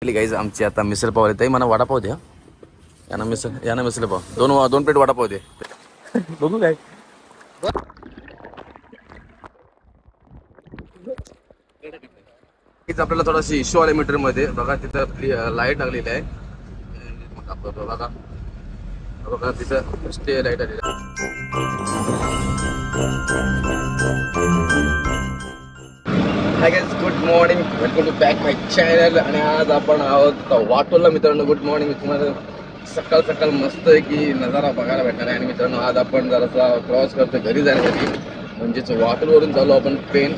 Finally guys आमची आता मिसळ पाव येते. मला वडापाव द्या. यांना मिसळ पाव दोन प्लेट वडापाव दे. बघू काय आपल्याला थोडाशी इश्यू आला मीटर मध्ये. बघा तिथं लाईट लागलेली आहे. बघा बघा तिथं स्टे लाईट आलेली आहे. Hi guys, good morning, welcome to back my channel. आणि आज आपण आहोत वाटोला मित्रांनो. Good morning. तुम्हाला सकाळ सकाळ मस्त आहे की नजारा बघायला भेटणार आहे. आणि मित्रांनो आज आपण जरासा क्रॉस करतो घरी जाण्यासाठी. म्हणजेच वाटोलवरून चालू आपण पेन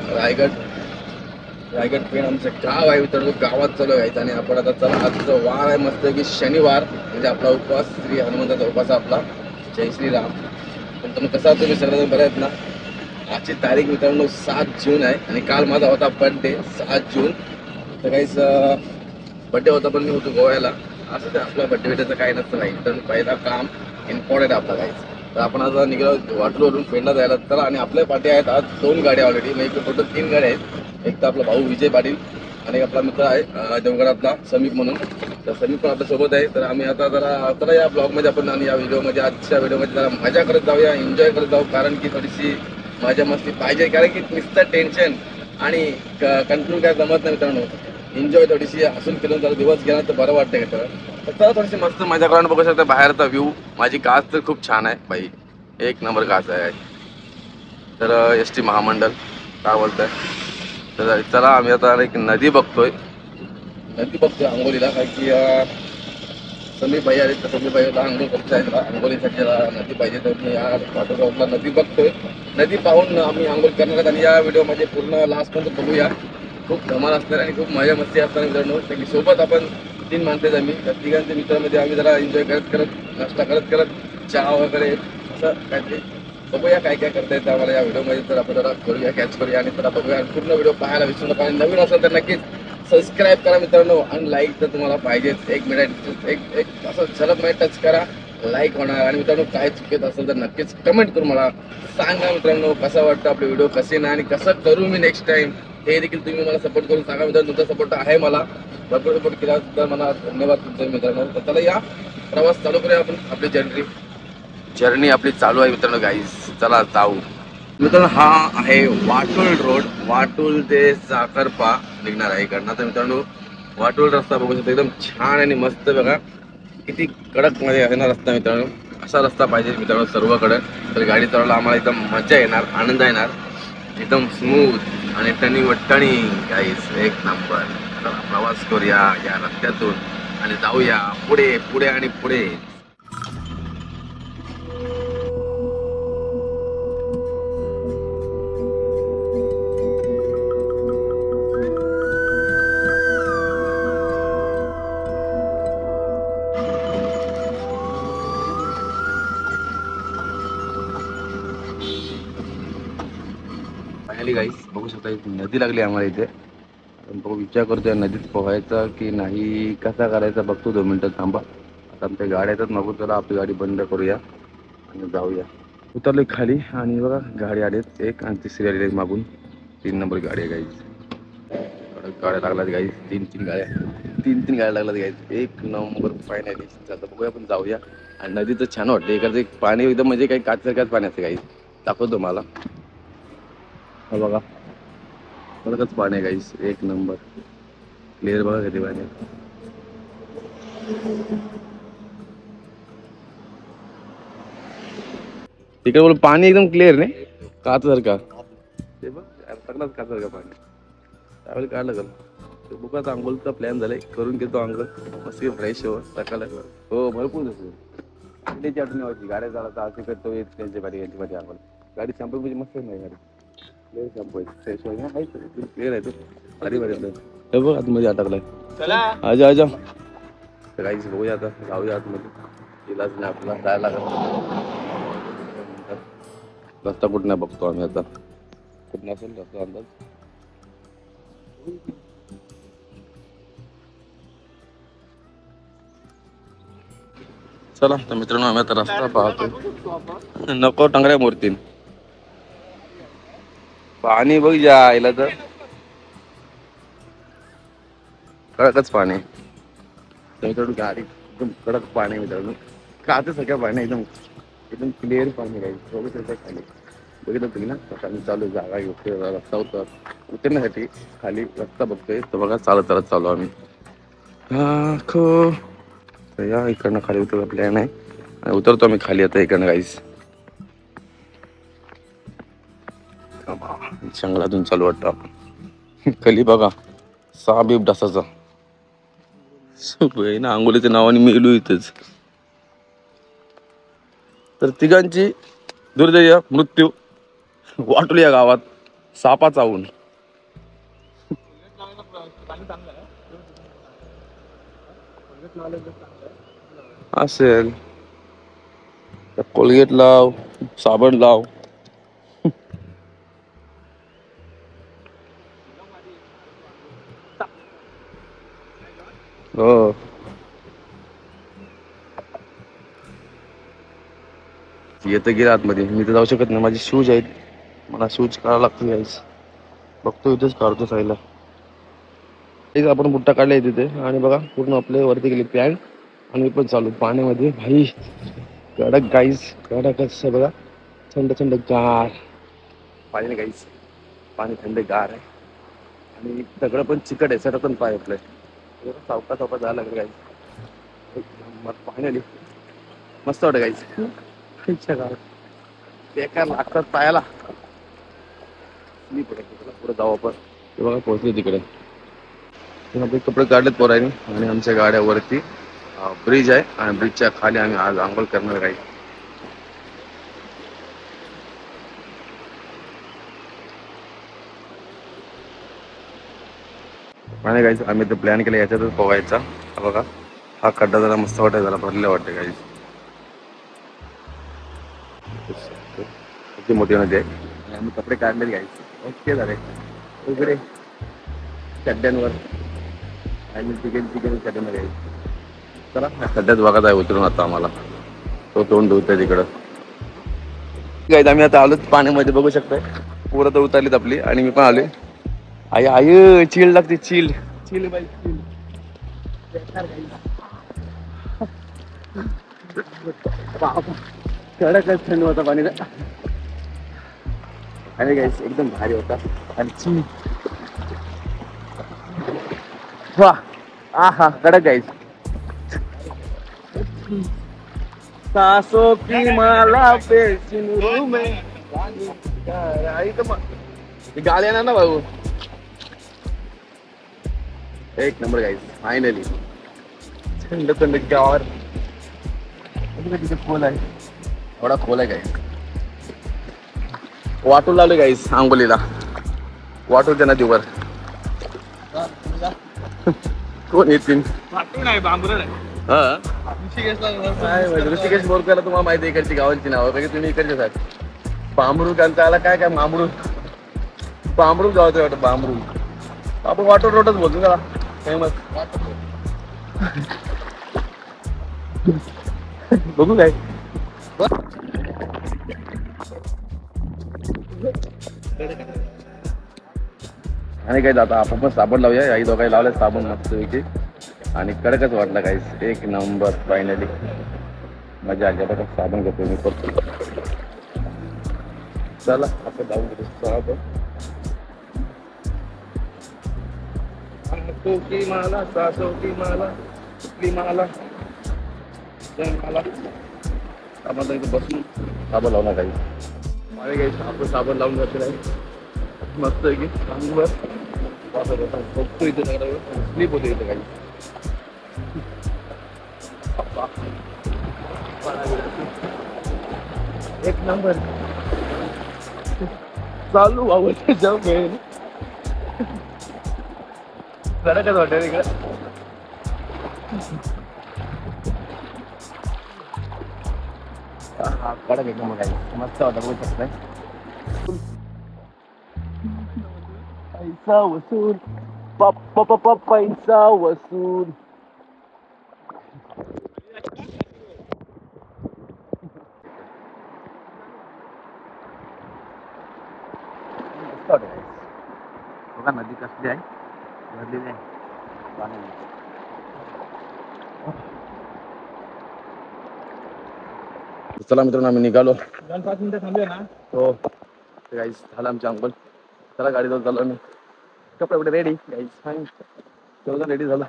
रायगड पेन आमचं गाव आहे मित्रांनो. गावात चालू आहे आणि आपण आता चला आजचं वार आहे मस्त की शनिवार, म्हणजे आपला उपवास, श्री हनुमंताचा उपवास आपला. जय श्रीराम. पण तुम्ही कसा तुम्ही सगळेजण बरे आहेत ना. आजची तारीख मित्रांनो 7 जून आहे आणि काल माझा होता बर्थडे 7 जून. तर काहीच बड्डे होता पण मी होतो गोव्याला. असं ते आपला बड्डे भेटायचं काही नसतं नाही. तर पहिला काम इम्पॉर्टंट आपला काहीच. तर आपण आज निघालो वाटूवरून पेंडा जायला. तर आणि आपल्या पाठी आहेत आज 2 गाड्या ऑलरेडी. मग इकडे टोटल 3 गाड्या आहेत. एक तर आपला भाऊ विजय पाटील आणि आपला मित्र आहे देवगडातला समीप म्हणून. तर समीप पण आपल्यासोबत आहे. तर आम्ही आता जरा या ब्लॉगमध्ये आपण आणि या व्हिडिओमध्ये आजच्या व्हिडिओमध्ये जरा मजा करत जाऊया, एन्जॉय करत जाऊ. कारण की थोडीशी मजा मस्ती पाहिजे. कारण की नुसतं टेन्शन आणि कंट्रोल काय जमत नाही मित्रांनो. एन्जॉय थोडीशी हसून खेळून जरा दिवस गेला तर बरं वाटतं का. तर चला थोडीशी मस्त मजा करून बघू शकता. बाहेरचा व्ह्यू, माझी काच तर खूप छान आहे बाई, एक नंबर काच आहे. तर ST महामंडळ काय बोलताय. तर चला आम्ही आता एक नदी बघतोय आंघोलीला. काय की समीप भाई आले तर समीप भाईला आंघोळ करता आहेत. आंघोलीसाठी नदी पाहिजे. तर मी या वॉटरफॉलला नदी बघतोय. नदी पाहून आम्ही आंघोळ करणार आहेत. आणि या व्हिडिओमध्ये पूर्ण लास्टपर्यंत बघूया. खूप धमाल असणार आणि खूप मजा मस्ती असणार मित्रांनो. त्याची सोबत आपण 3 माणसं आम्ही. त्या तिघांच्या मित्रांमध्ये आम्ही जरा एन्जॉय करत नाश्ता करत चहा वगैरे असं काहीतरी बघूया काय काय करता येतं आम्हाला या व्हिडिओमध्ये. तर आपण जरा करूया, कॅच करूया आणि जरा बघूया. पूर्ण व्हिडिओ पाहायला विसरू नका. आणि नवीन असेल तर नक्कीच सबस्क्राईब करा मित्रांनो. आणि लाईक तर तुम्हाला पाहिजेच. 1 मिनिट एक असं झलक टच करा, लाईक होणार. आणि मित्रांनो काय चुकीत असेल तर नक्कीच कमेंट करून मला सांगा मित्रांनो कसं वाटतं आपले व्हिडिओ, कसे नाही आणि कसं करू मी नेक्स्ट टाइम. हे देखील तुम्ही मला सपोर्ट करून सांगा मित्रांनो. तुमचा सपोर्ट आहे मला. भरपूर सपोर्ट केला तर मला धन्यवाद तुमचं मित्रांनो. तर चला या प्रवास चालू करूया आपण. आपली जर्नी आपली चालू आहे मित्रांनो. गाईज चला जाऊ मित्रांनो. हा आहे वाटोल रोड. वाटोल ते साखरपा निघणार आहे इकडनं. तर मित्रांनो वाटोल रस्ता बघू शकता, एकदम छान आणि मस्त. बघा किती कडक मध्ये आहे ना रस्ता मित्रांनो. असा रस्ता पाहिजे मित्रांनो सर्वकडे. तर गाडी चालवायला आम्हाला एकदम मजा येणार, आनंद येणार. एकदम स्मूथ आणि टणी वट्टणी गाईस, एक नंबर. प्रवास करूया या रस्त्यातून आणि जाऊया पुढे पुढे आणि पुढे. फायनली गाईस बघू शकता एक नदी लागली आम्हाला इथे. बघू विचार करतोय नदीत पोहायचा की नाही, कसा करायचा बघतो. 2 मिनिटं थांबा. आता आमच्या गाड्या येतात मागून. चला आपली गाडी बंद करूया आणि जाऊया. उतरलोय खाली आणि बघा गाडी आलेत एक आणि तिसरी आली आहे मागून. 3 नंबर गाडी आहे गाईज. गाड्या लागल्यात गाईज. 3 गाड्या 3 गाड्या लागल्यात गाईज. एक नंबर फायनली. आता बघूया आपण जाऊया. आणि नदी तर छान वाटते. इकडचं पाणी एकदम म्हणजे काही काचसारखाच पाणी असते गाईज. दाखवतो मला. हा बघा बघच पाणी आहे गाईस, एक नंबर क्लिअर. बघा किती पाणी. तिकडे बोल पाणी एकदम क्लिअर नाही काच सारखा. ते बघ सगळंच काच सारखं पाणी. त्यावेळी काय लागल ते बघा. आंघोळचा प्लॅन झालाय, करून घेतो आंघोळ मस्त फ्रेश हो सकाळ. हो भरपूर त्याची आठवण व्हायची. गाड्या झाला असे करतो येत त्यांच्या पाठी यांची पाठी आंघोळ. गाडी शॅम्पू म्हणजे मस्त नाही गाडी. शॅम्पू फ्रेश आहे क्लिअर आहे. तो भारी भारी हे बघ आतमध्ये अटकलाय. आजा आजा काहीच बघूया. आता जाऊया आतमध्ये. इलाज नाही आपला जायला लागत. रस्ता कुठं नाही बघतो आम्ही आता. कुठं नसेल रस्ता अंदाज. चला तर मित्रांनो आम्ही आता रस्ता पाहतो. नको टंगऱ्या मूर्तीन पाणी बघ जायला तर कडकच पाणी. मित्रांनो गाडी एकदम कडक पाणी आहे मित्रांनो. काच सगळ्या पाणी एकदम एकदम क्लिअर पाणी आहे. बघू शकता खाली बघितलं तुम्ही ना कसं आम्ही चालू जागा घेतोय रस्ता उतरण्यासाठी खाली रस्ता बघतोय तर बघा चालत चालत चालू आम्ही. तर या इकडनं खाली उतरचा प्लॅन आहे आणि उतरतो आम्ही खाली आता इकडनं काहीच जंगलातून चालू वाटतं आपण. खाली बघा साबीब डासाचा ना आंघोळीच्या नावाने मेलू इथेच. तर तिघांची दुर्दैव मृत्यू वाटली या गावात सापा चावून. असेल तर कोलगेट लाव साबण लाव. हो येतं गेलं आतमध्ये मी तर जाऊ शकत नाही. माझे शूज आहेत मला शूज काढावं लागतं गाईस. बघतो इथेच काढतो साईला. एक आपण बुट्टा काढलाय तिथे आणि बघा पूर्ण आपले वरती गेली पॅन्ट आणि मी पण चालू पाण्यामध्ये भाई कडक गाईस कडक असं बघा थंड थंड गार पाणी नाही गाईस. पाणी थंड गार आहे आणि सगळं पण चिकट आहे सगळं पण पाय आपलं सावका सावका जायला लागलं गाईस. फायनली मस्त वाटत गाईस. बेकार लागतात पायाला. पुढे जाऊ आपण ते बघा पोहोचले तिकडे. आपले कपडे काढलेत पोरांनी आणि आमच्या गाड्यावरती ब्रिज आहे आणि ब्रिजच्या खाली आम्ही आज आंघोळ करणार आहे. आणि गाईस आम्ही तर प्लॅन केला याच्यातच पोहायचा. बघा हा खड्डा जरा मस्त वाटत जरा भरलेला वाटतं गाईस. किती मोठी नदी आहे आणि आम्ही कपडे काढले गाईस. ओके झाले उघडे खड्ड्यांवर आणि तिकडे तिकडे खड्ड्यांवर गाईस. चला खड्ड्यात बघत आहे उतरून आता आम्हाला तो तोंड धुतोय तिकडं. गाईस आम्ही आता आलोच पाण्यामध्ये बघू शकतोय. पोरं तर उतरलीत आपली आणि मी पण आलोय. आई आई चिल लागते चिल चिल बाई चिल. कडकच थंड होता पाणीचा आणि गाईस एकदम भारी होता आणि चिल वा आहा कडक गाईस. सासों की माला पे सिंदूर में आई तर गाडी येणार ना भाऊ. एक नंबर गाईस फायनली थंड थंड गावावर तिथे खोल आहे एवढा खोल आहे गाईस. वाटून लावले गाईस आंघोलीला वाटूच्या नदीवर. कोण येतील ऋषिकेश बोरकरला तुम्हाला माहिती आहे इकडची गावांची नावं म्हणजे तुम्ही इकडचे साहेब. बांबरू त्यांचा आला काय काय मामरू बांबरू गावाचं वाटतं बांबरू. आपण वॉटर रोडच बोलतो का फेमस बघू काय. आणि काय आता आपण पण साबण लावूया. आई दोघांनी लावलंय साबण मस्त पैकी आणि कडकच वाटला काहीच एक नंबर. फायनली मजा आली. आता साबण घेतो मी करतो. चला आपण लावून घेतो साबण. सासो की माला सासो की माला कुठली माला मला आपण इथे बसून साबण लावणार काही माझे काही आपण साबण लावून जाते आहे मस्त आहे की अंगवर बघतो इथे सगळं स्लीप होते इथे काही. एक नंबर चालू आवडते जाऊ वेळ जरा काय वाटत इकडे. हा कडक एकदम काही मस्त वाटत बघू शकताय. पैसा वसूल पैसा वसूल. बघा नदी कसली आहे भरलेली आहे पाण्याने. चला मित्रांनो आम्ही निघालो. 5 मिनिटं थांबूया ना. हो गाईस झालं आमची अंघोळ. चला गाडी जाऊन चाललो मी. कपडे कुठे रेडी गाईस. तेवढं रेडी झालं.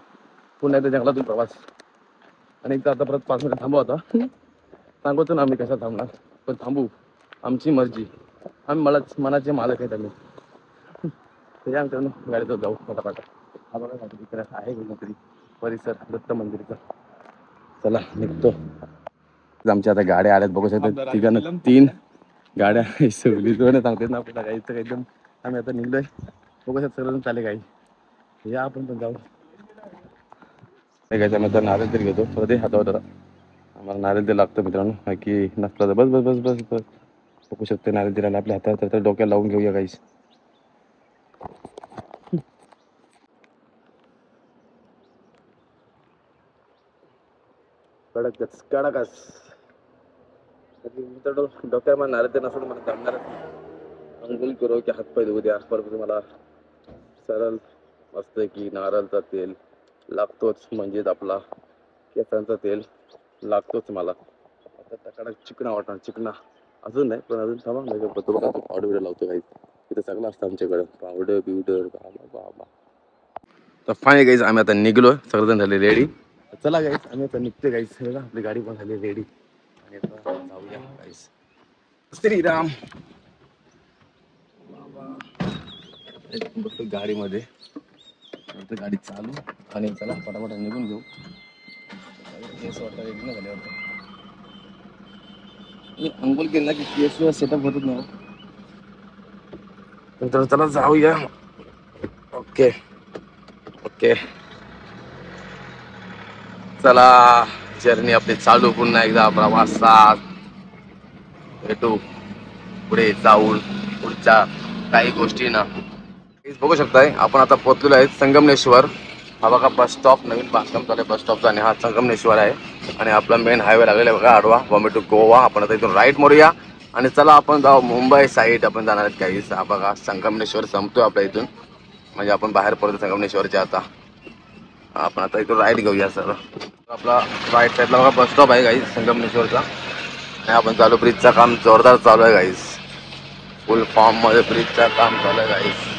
पुन्हा एकदा जंगलातून प्रवास. आणि एकदा आता परत 5 मिनिटं थांबू आता. सांगतो ना आम्ही कसा थांबणार, पण थांबू. आमची मर्जी. आम्ही मनाचे मालक आहेत आम्ही. या मित्रांनो गाडीत जाऊ फटाफट. हा बघा इकडे आहे कुठेतरी परिसर दत्त मंदिरचा. चला निघतो. आमच्या आता गाड्या आल्यात बघू शकता. तिघांना 3 गाड्या सांगते ना आपल्याला गाईचं एकदम. आम्ही आता निघलोय बघू शकता. सर्वजण चाले गाई. या आपण पण जाऊ. गायचं आम्ही आता नारळ तरी घेतो. परत हातावर जरा आम्हाला नारळ ते लागतं मित्रांनो. की नसला तर बस बस बस बस बस बघू शकते. नारळ दिरायला आपल्या हातावर तर डोक्याला लावून घेऊया गाईस. कडकच कडकच मित्रांनो. डोक्याला मला नारळ ते नसेल मला जमणारच नाही. अंघोळ करू की हातपाय धुऊ द्या. परत मला सरळ मस्त की नारळचा तेल लागतोच. म्हणजेच आपला केसांचा तेल लागतोच मला. आता त्याकडे चिकना वाटणार. चिकना अजून नाही पण अजून थांबा पावडर बिवडर लावतो काही. इथं सगळं असतं आमच्याकडं पावडर बिवडर. बाबा तर फायनली गाईज आम्ही आता निघलो. सगळेजण झाले रेडी. चला गाईज आम्ही आता निघते गाईज. आपली गाडी पण झाली रेडी आणि आता जाऊया गाईज. श्रीराम बसतो गाडीमध्ये. गाडी चालू आणि चला फटाफट निघून घेऊ. केस वाटतं एक न झाले वाटतं. मी अंघोळ केलं ना की केस सेटअप होतच नाही. तर चला जाऊया. ओके ओके चला जर्नी आपली चालू. पुन्हा एकदा प्रवासात भेटू पुढे जाऊन पुढच्या काही गोष्टी ना. बघू शकताय आपण आता पोहोचलेलो आहे संगमनेश्वर. हा बघा बस स्टॉप नवीन बांधकाम चालू आहे बस स्टॉपचा आणि हा संगमनेश्वर आहे. आणि आपला मेन हायवे लागलेला आहे बघा आडवा बॉम्बे टू गोवा. आपण आता इथून राईट मोडूया आणि चला आपण जाऊ मुंबई साईड. आपण जाणार आहेत काही. हा बघा संगमनेश्वर संपतोय आपल्या इथून. म्हणजे आपण बाहेर पडतो संगमनेश्वरच्या. आता आपण आता इथून राईट घेऊया सर. आपला राईट साईडला बघा बस स्टॉप आहे काही संगमनेश्वरचा. आणि आपण चालू ब्रिजचं काम जोरदार चालू आहे गाईस. फुल फॉर्म मध्ये ब्रिजचं काम चालू आहे गाईस.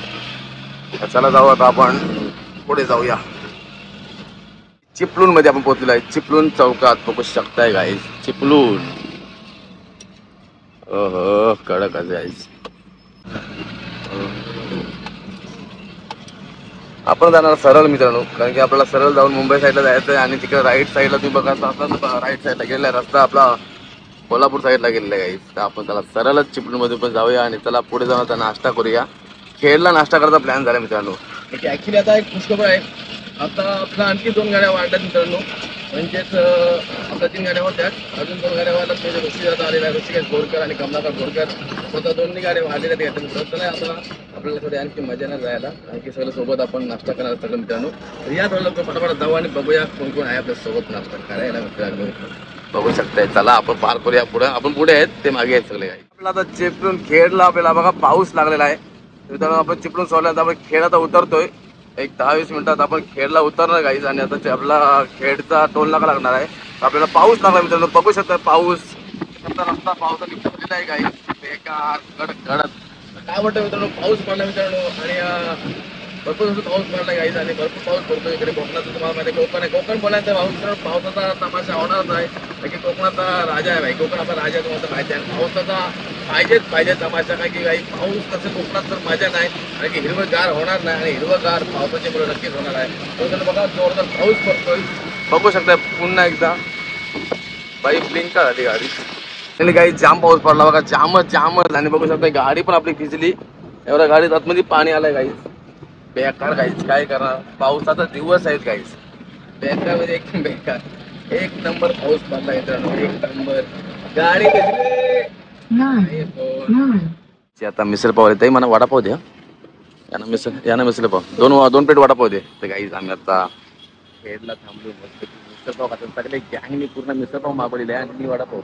चला जाऊ आता आपण पुढे जाऊया. चिपळूण मध्ये आपण पोहोचलेलो आहे. चिपळूण चौकात बघू शकताय गाईस. चिपळूण ओहो कडक आहे गाईस. आपण जाणार सरळ मित्रांनो. कारण की आपल्याला सरळ जाऊन मुंबई साईडला जायचं आहे. आणि तिकडे राईट साईडला तुम्ही बघा असला राईट साईडला गेलेला रस्ता आपला कोल्हापूर साईडला गेलेला आहे. तर आपण त्याला सरळच चिपळूणमध्ये पण जाऊया आणि चला पुढे जाऊन आता नाश्ता करूया. खेडला नाश्ता करायचा प्लॅन झाला मित्रांनो. ॲक्च्युली आता एक खुशखबर आहे. आता आपल्या आणखी 2 गाड्या वाढल्यात मित्रांनो. म्हणजेच आपल्या 3 गाड्या होत्या. अजून 2 गाड्या वाढल्यात. म्हणजे ऋषिकेश आलेला आहे. ऋषिकेश बोरकर आणि कमलाकर बोरकर. स्वतः 2 गाड्या वाढलेल्या आहेत मित्रांनो. आता आपल्याला थोडी आणखी मजा नाही जायला. आणखी सगळं सोबत आपण नाश्ता करणार सगळं मित्रांनो. तर या थोडं लवकर फटाफट जाऊ आणि बघूया कोण कोण आहे आपल्या सोबत नाश्ता करायला मित्रांनो. बघू शकताय. चला आपण पार करूया पुढे. आपण पुढे आहेत ते मागे आहेत सगळे. आपल्याला आता चिपळूण खेडला आपल्याला बघा पाऊस लागलेला आहे मित्रांनो. आपण चिपळूण सोडल्यानंतर आपण खेड आता उतरतोय. एक 10-20 मिनिटात आपण खेडला उतरणार गाईज. आणि आता आपला खेडचा टोल नाका लागणार आहे. आपल्याला पाऊस लागला मित्रांनो. बघू शकता पाऊस रस्ता पावसाने भरलेला आहे गाईज. बेकार कडक कडक काय वाटतं मित्रांनो. पाऊस पडला मित्रांनो. आणि भरपूर असं पाऊस पडला गाईज. आणि भरपूर पाऊस पडतो इकडे कोकणात. तुम्हाला माहिती कोकण आहे. कोकण बोलायचं पाऊस पावसाचा तमाशा होणारच आहे. कारण की कोकणाचा राजा आहे भाई. कोकण आपला राजा तुम्हाला माहिती आहे. पावसाचा पाहिजे तमाशा. काय की काही पाऊस तसं कोकणात तर मजा नाही. कारण की हिरवगार होणार नाही. आणि हिरवगार पावसाची मुलं नक्कीच होणार आहे. तर बघा जोरदार पाऊस पडतोय. बघू शकता पुन्हा एकदा बाई ब्लिंक का झाली गाडी. आणि काही जाम पाऊस पडला बघा. जामच आणि बघू शकता गाडी पण आपली भिजली. एवढ्या गाडीत आतमध्ये पाणी आलंय गाईस. बेकार गाईस. काय करणार. पावसाचा दिवस आहेत गाईस. बेकार म्हणजे एकदम बेकार. एक नंबर पाऊस पडला मित्रांनो. एक नंबर गाडी आता मिसळ पाव येते. मला वडापाव द्या. यानं मिसळ पाव 2 प्लेट वडापाव दे. तर गाईस आम्ही आता खेडला थांबलो. मिसळ पाव खातात सगळे गँगनी पूर्ण मिसळ पाव मागवलेले आहे. आणि मी वडापाव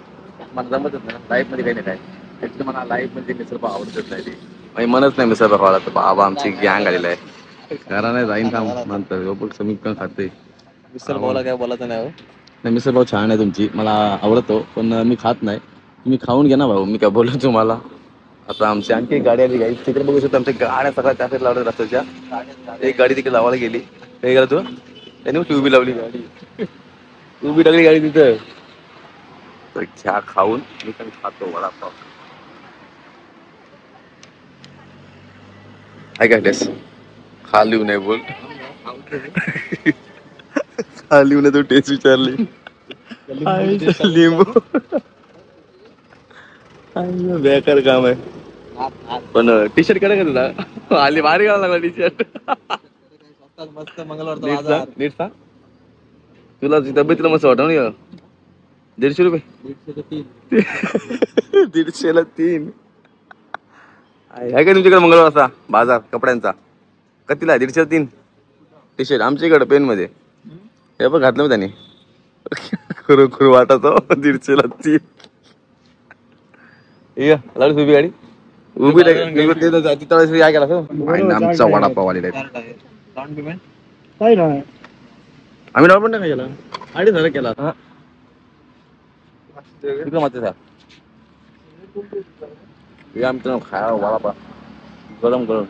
मला जमतच नाही. लाईफ मध्ये काही नाही काय. ऍक्च्युली मला लाईफ मध्ये मिसळ पाव आवडतच नाही. ते मनच नाही मिसळ पाव. तर बाबा आमची गँग आलेला आहे. घरा नाही जाईन थांब म्हणतो बघ समीप पण खाते. मिसळ पावला काय बोलायचं नाही हो. नाही मिसळ पाव छान आहे तुमची, मला आवडतो, पण मी खात नाही. तुम्ही खाऊन घ्या ना भाऊ, मी काय बोललो तुम्हाला. आता आमची आणखी एक गाडी आली, तिकडे बघू शकतो आमच्या गाड्या सगळ्या त्या साईड लावल्या रस्त्याच्या. एक गाडी तिकडे लावायला गेली, काय गेला तू त्याने ती उभी लावली गाडी, उभी टाकली गाडी तिथं. तर घ्या खाऊन, मी पण खातो वडापाव. काय करतेस? खा लिहू नाही बोल. खा लिहू नाही, तू टेस्ट विचारली. लिंबू बेकार काम आहे. पण टी शर्ट कडे का तुला आली भारी घालायला लागला टी शर्ट. मस्त मंगळवारचा नीट सांग, तुला तब्येतीला मस्त वाटत ना. 150 रुपये 150ला 3 आहे का तुमच्याकडे मंगळवारचा बाजार कपड्यांचा? कितीला आहे? 150ला 3 टी शर्ट आमच्याकडे पेन मध्ये. हे पण घातलं मी त्याने, खरोखर वाटत 150ला 3. लाडू उभी गाडी उभी तिथं काय केला आमचा वडापाव आलेला आहे. काय नाही आम्ही डाळ पण नाही केला, 2,500 केला. आमचं खाया वडापाव गरम गरम.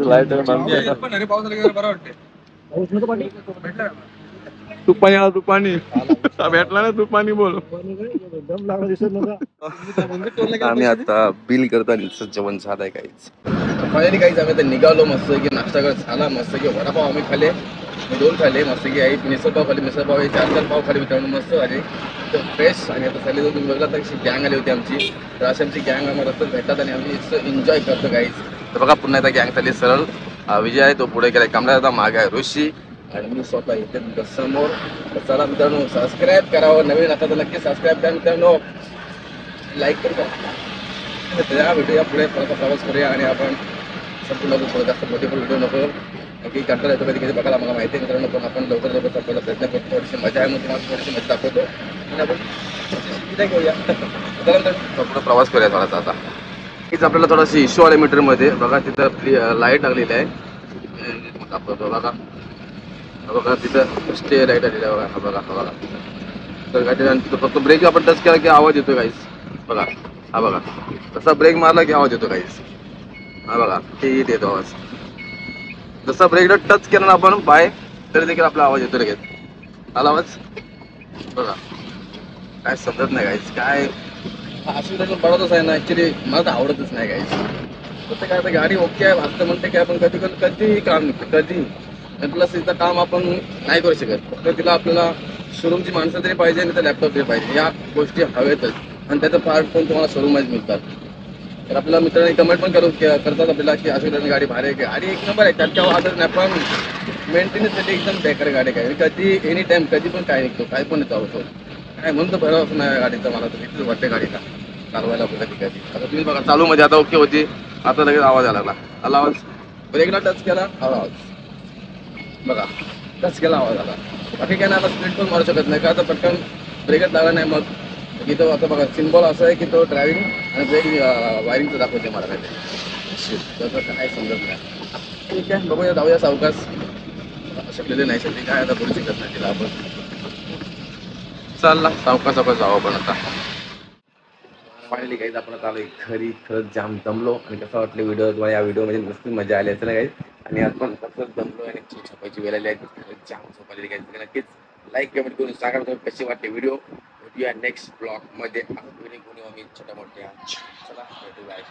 लाईट तू पाणी आला, तू पाणी भेटला ना, तू पाणी बोल. आम्ही आता बिल करता जेवण झालंय काहीच. फायनली काहीच आम्ही आता निघालो, मस्त की नाश्ता करत झाला, मस्त की वडापाव आम्ही खाल्ले, 2 खाल्ले मस्त की. आई मिसळ पाव खाली, मिसळ पाव 4 पाव खाली मित्रांनो, मस्त झाले फ्रेश. आणि आता खाली तुम्ही बघला तर अशी गँग आली होती आमची, तर अशी आमची गँग आम्हाला रस्त्यात भेटतात आणि आम्ही इतकं एन्जॉय करतो काहीच. तर बघा पुन्हा एकदा गँग चालली सरळ. विजय आहे तो पुढे गेलाय, कमला दादा मागे आहे ऋषी, आणि मी स्वतः इथे तुमच्या समोर. तर चला मित्रांनो, सबस्क्राईब करावं, नवीन आता तर नक्की सबस्क्राईब करा मित्रांनो, लाईक करा. त्या भेटूया पुढे, प्रवास करूया आणि आपण संपूर्ण नको जास्त मोठे व्हिडिओ नको की कंटाळा येतो कधी कधी बघायला, मला माहिती आहे मित्रांनो, पण आपण लवकर संपवायला प्रयत्न करतो. थोडीशी मजा आहे, मग तुम्हाला थोडीशी मजा दाखवतो आणि आपण घेऊया. त्यानंतर संपूर्ण प्रवास करूया थोडासा. आता हीच आपल्याला थोडाशी इश्यू आला मीटरमध्ये, बघा तिथं लाईट लागलेली आहे. दाखवतो बघा, बघा तिथं स्टे लाईट आलेली आहे, बघा हा बघा हा बघा. तर काय फक्त ब्रेक आपण टच केला की आवाज येतो काहीच, बघा हा बघा. तसा ब्रेक मारला की आवाज येतो काहीच, हा बघा ते येतो आवाज. जसा ब्रेकला टच केला ना आपण बाय, तरी देखील आपला आवाज येतो लगेच. आला आवाज बघा, काय समजत नाही काहीच. काय असून पडतच आहे ना, ऍक्च्युली मला तर आवडतच नाही काहीच. फक्त काय गाडी ओके आहे वाटतं, म्हणते की आपण कधी कधी काम निघतो कधी. प्लस इथं काम आपण नाही करू शकत, फक्त तिला आपल्याला शोरूमची माणसं तरी पाहिजे आणि तर लॅपटॉप तरी पाहिजे, या गोष्टी हवेतच. आणि त्याचं पार्ट पण तुम्हाला शोरूममध्ये मिळतात. तर आपल्या मित्रांनी कमेंट पण करतात आपल्याला की अशोक गाडी भारी आहे, गाडी एक नंबर आहे, त्यात काय वाटत नाही. पण मेंटेनन्ससाठी एकदम बेकार गाडी काय, कधी एनी टाइम कधी पण काय निघतो, काय पण येतो होतो काय म्हणतो. भरोसा नाही गाडीचा, मला तर भीतीच वाटते गाडीला चालवायला कधी कधी. आता तुम्ही बघा चालू मध्ये आता ओके होती, आता लगेच आवाज यायला लागला. आला आवाज, ब्रेकला टच केला आवाज, बघा टच केला आवाज आला. बाकी काय नाही, आता स्पीड पण मारू शकत नाही का, आता पटकन ब्रेकच लागला नाही. मग इथं आता बघा सिम्बॉल असं आहे की तो ड्रायव्हिंग आणि ब्रेक वायरिंगचं दाखवते मला काहीतरी, त्याचं काय समजत नाही. ठीक आहे बघूया, जाऊया सावकाश. शकलेले नाही शेवटी, काय आता बोलू शकत नाही तिला आपण. चालला सावकाश सावकाश जाऊ आपण आता. फायनली काहीच आपण आता आलोय घरी. खरंच जाम दमलो, आणि कसं वाटलं व्हिडिओ तुम्हाला, या व्हिडिओमध्ये मस्त मजा आली असेल काही. आणि आपण कसं दमलो आणि झोपायची वेळ आली आहे, खरंच जाम झोपायला काही. नक्कीच लाईक कमेंट करून सांगा तुम्ही कशी वाटते व्हिडिओ. भेटूया नेक्स्ट ब्लॉग मध्ये, घेऊन आम्ही छोट्या मोठ्या. चला भेटू, बाय.